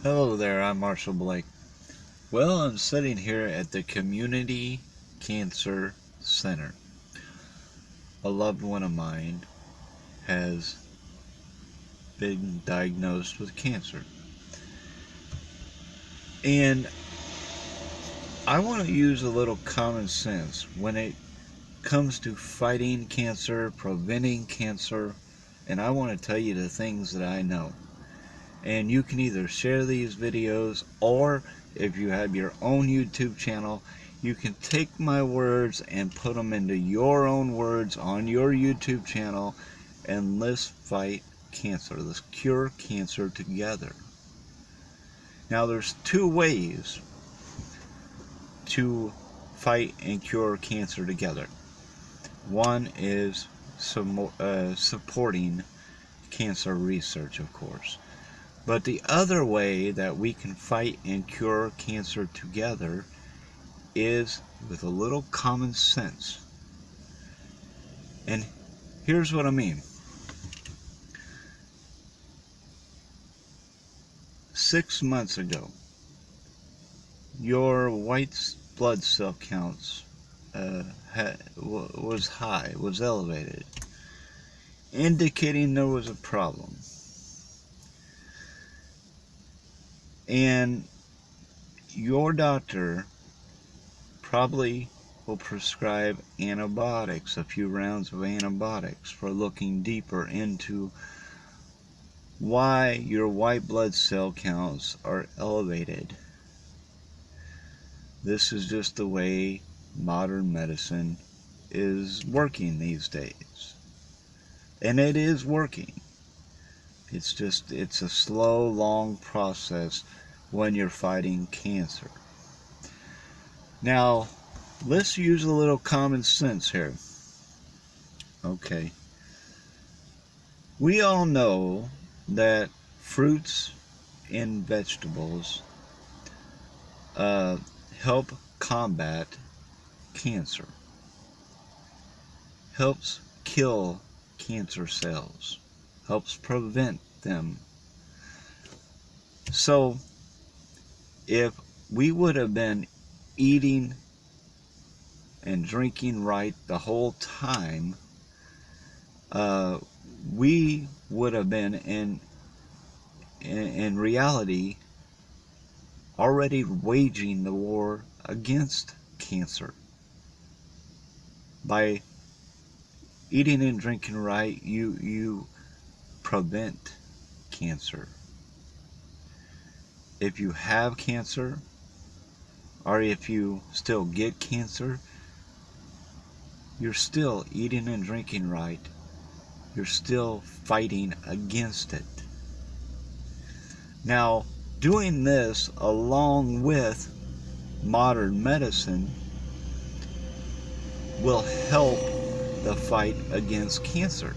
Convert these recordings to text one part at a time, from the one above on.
Hello there, I'm Marshall Blake. Well, I'm sitting here at the Community Cancer Center. A loved one of mine has been diagnosed with cancer. And I want to use a little common sense when it comes to fighting cancer, preventing cancer, and I want to tell you the things that I know. And you can either share these videos, or if you have your own YouTube channel, you can take my words and put them into your own words on your YouTube channel, and let's fight cancer. Let's cure cancer together. Now there's two ways to fight and cure cancer together. One is supporting cancer research, of course. But the other way that we can fight and cure cancer together is with a little common sense. And here's what I mean. 6 months ago, your white blood cell counts was high, was elevated, indicating there was a problem. And your doctor probably will prescribe antibiotics, a few rounds of antibiotics, for looking deeper into why your white blood cell counts are elevated. This is just the way modern medicine is working these days. And it is working. It's a slow, long process when you're fighting cancer. Now, let's use a little common sense here. Okay. We all know that fruits and vegetables help combat cancer. Helps kill cancer cells. Helps prevent them. So, if we would have been eating and drinking right the whole time, we would have been in reality already waging the war against cancer. By eating and drinking right, you prevent cancer. If you have cancer, or if you still get cancer, you're still eating and drinking right. You're still fighting against it. Now, doing this along with modern medicine will help the fight against cancer.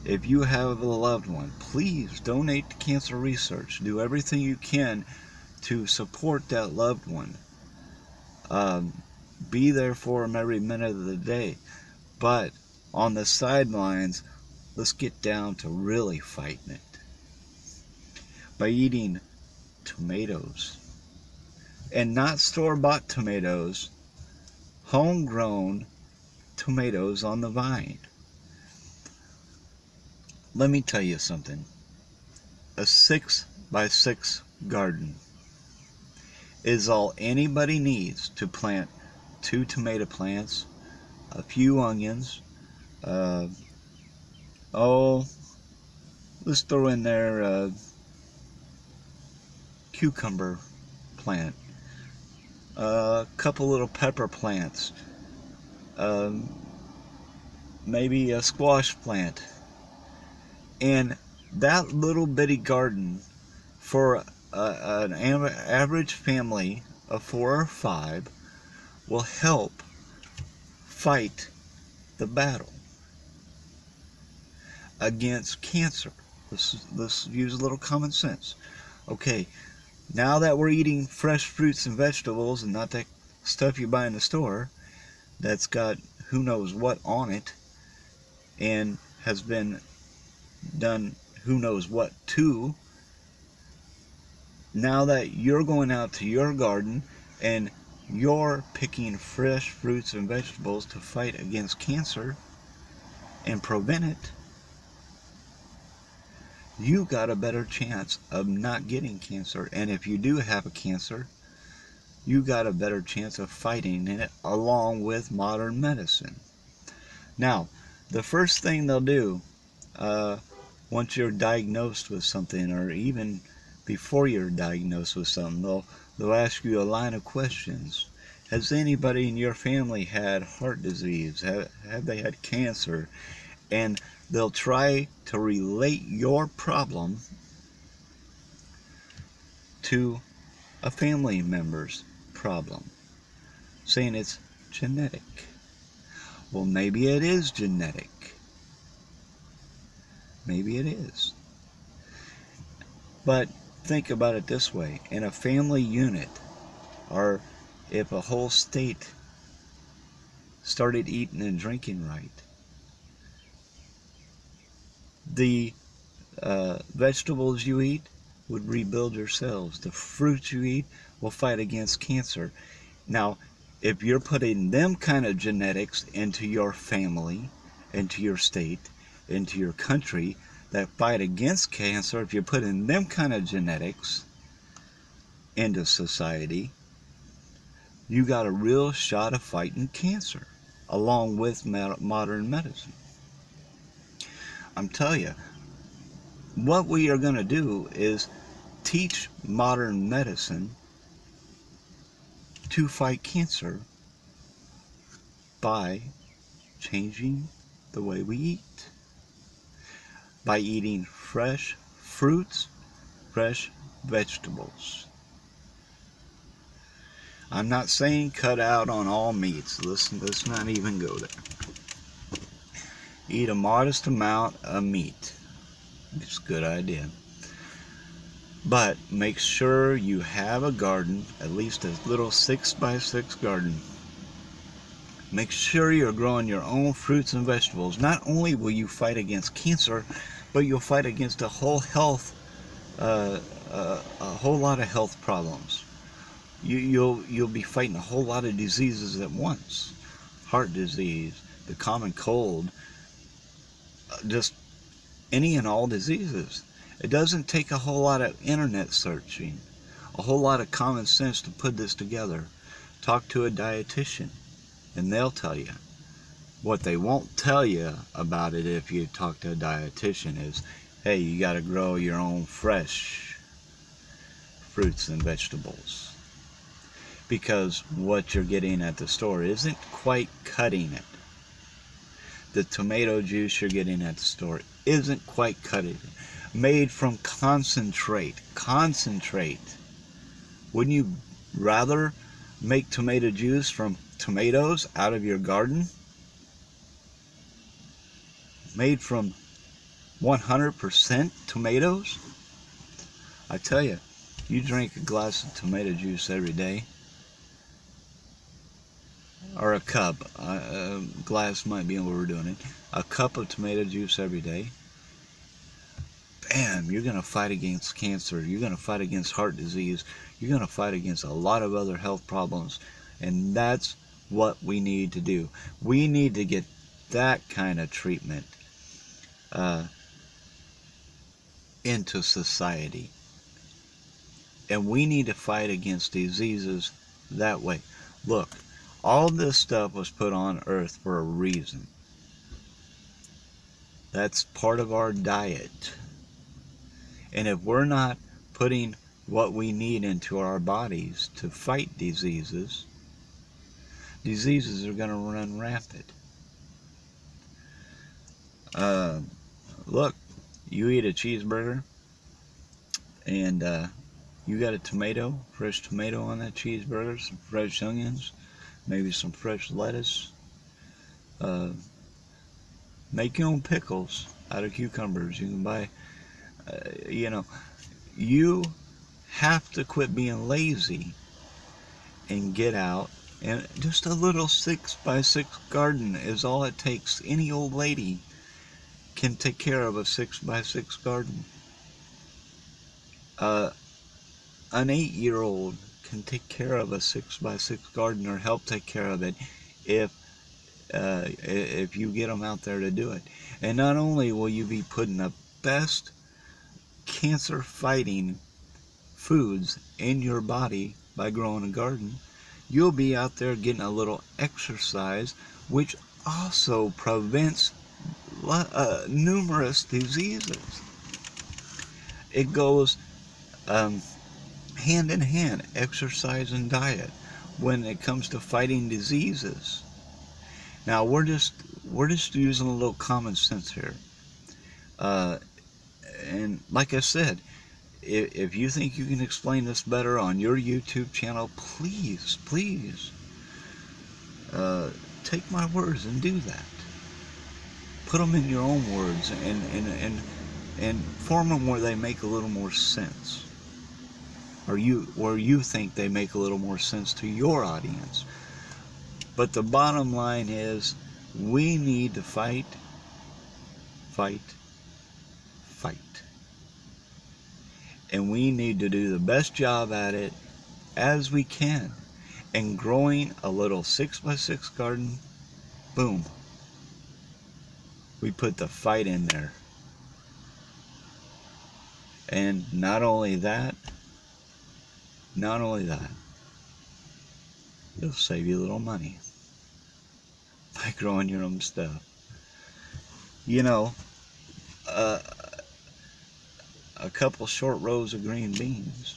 If you have a loved one, please donate to cancer research. Do everything you can to support that loved one. Be there for them every minute of the day. But on the sidelines, let's get down to really fighting it. By eating tomatoes. And not store-bought tomatoes. Homegrown tomatoes on the vine. Let me tell you something. A 6x6 garden is all anybody needs to plant 2 tomato plants, a few onions, let's throw in there cucumber plant, a couple little pepper plants, maybe a squash plant. And that little bitty garden for an average family of 4 or 5 will help fight the battle against cancer. Let's use a little common sense. Okay, now that we're eating fresh fruits and vegetables and not that stuff you buy in the store that's got who knows what on it and has been done who knows what to, now that you're going out to your garden and you're picking fresh fruits and vegetables to fight against cancer and prevent it, you got a better chance of not getting cancer. And if you do have a cancer, you got a better chance of fighting it along with modern medicine. Now, the first thing they'll do once you're diagnosed with something, or even before you're diagnosed with something, they'll ask you a line of questions. Has anybody in your family had heart disease? Have they had cancer? And they'll try to relate your problem to a family member's problem, saying it's genetic. Well, maybe it is genetic. Maybe it is. But think about it this way. In a family unit, or if a whole state started eating and drinking right, the vegetables you eat would rebuild your cells. The fruits you eat will fight against cancer. Now, if you're putting them kind of genetics into your family, into your state, into your country that fight against cancer, if you're putting them kind of genetics into society, you got a real shot of fighting cancer along with modern medicine. I'm telling you, what we are going to do is teach modern medicine to fight cancer by changing the way we eat, by eating fresh fruits, fresh vegetables. I'm not saying cut out on all meats. Let's not even go there. Eat a modest amount of meat. It's a good idea. But make sure you have a garden, at least a little 6x6 garden. Make sure you're growing your own fruits and vegetables. Not only will you fight against cancer, but you'll fight against a whole lot of health problems. You'll be fighting a whole lot of diseases at once. Heart disease, the common cold, just any and all diseases. It doesn't take a whole lot of internet searching, a whole lot of common sense to put this together. Talk to a dietitian and they'll tell you. What they won't tell you about it if you talk to a dietitian is, hey, you got to grow your own fresh fruits and vegetables, because what you're getting at the store isn't quite cutting it. The tomato juice you're getting at the store isn't quite cutting it. Made from concentrate. Wouldn't you rather make tomato juice from tomatoes out of your garden? Made from 100% tomatoes? I tell you, you drink a glass of tomato juice every day, or a cup, glass might be overdoing it, a cup of tomato juice every day, bam, you're going to fight against cancer, you're going to fight against heart disease, you're going to fight against a lot of other health problems. And that's what we need to do. We need to get that kind of treatment into society. And we need to fight against diseases that way. Look, all this stuff was put on earth for a reason. That's part of our diet. And if we're not putting what we need into our bodies to fight diseases, diseases are going to run rampant. Look, you eat a cheeseburger and you got a tomato, fresh tomato on that cheeseburger, some fresh onions, maybe some fresh lettuce. Make your own pickles out of cucumbers. You can buy, you have to quit being lazy and get out. And just a little 6x6 garden is all it takes. Any old lady can take care of a 6x6 garden. an 8-year-old can take care of a 6x6 garden, or help take care of it, if you get them out there to do it. And not only will you be putting the best cancer fighting foods in your body by growing a garden, you'll be out there getting a little exercise, which also prevents numerous diseases. It goes hand in hand, exercise and diet, when it comes to fighting diseases. Now we're just using a little common sense here, and like I said, if you think you can explain this better on your YouTube channel, please take my words and do that. Put them in your own words and form them where they make a little more sense, or where you think they make a little more sense to your audience. But the bottom line is, we need to fight. And we need to do the best job at it as we can. And growing a little 6x6 garden, boom, we put the fight in there. And not only that, it'll save you a little money by growing your own stuff. You know, a couple short rows of green beans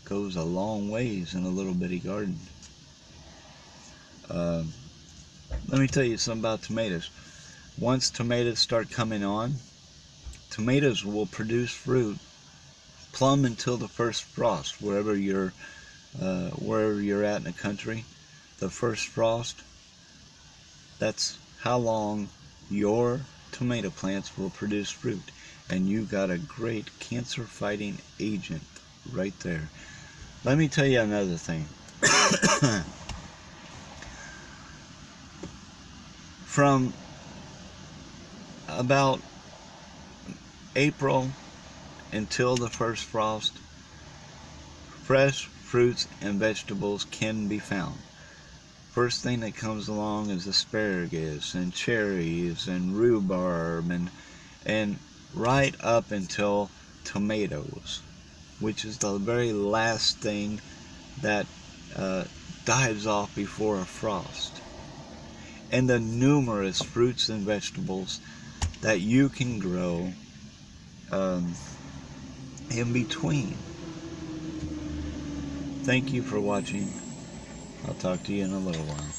goes a long ways in a little bitty garden. Let me tell you something about tomatoes. Once tomatoes start coming on, tomatoes will produce fruit plumb until the first frost. Wherever you're at in the country, the first frost, that's how long your tomato plants will produce fruit. And you got a great cancer fighting agent right there. Let me tell you another thing. From about April until the first frost, fresh fruits and vegetables can be found. First thing that comes along is asparagus and cherries and rhubarb and right up until tomatoes, which is the very last thing that dies off before a frost. And the numerous fruits and vegetables that you can grow in between. Thank you for watching. I'll talk to you in a little while.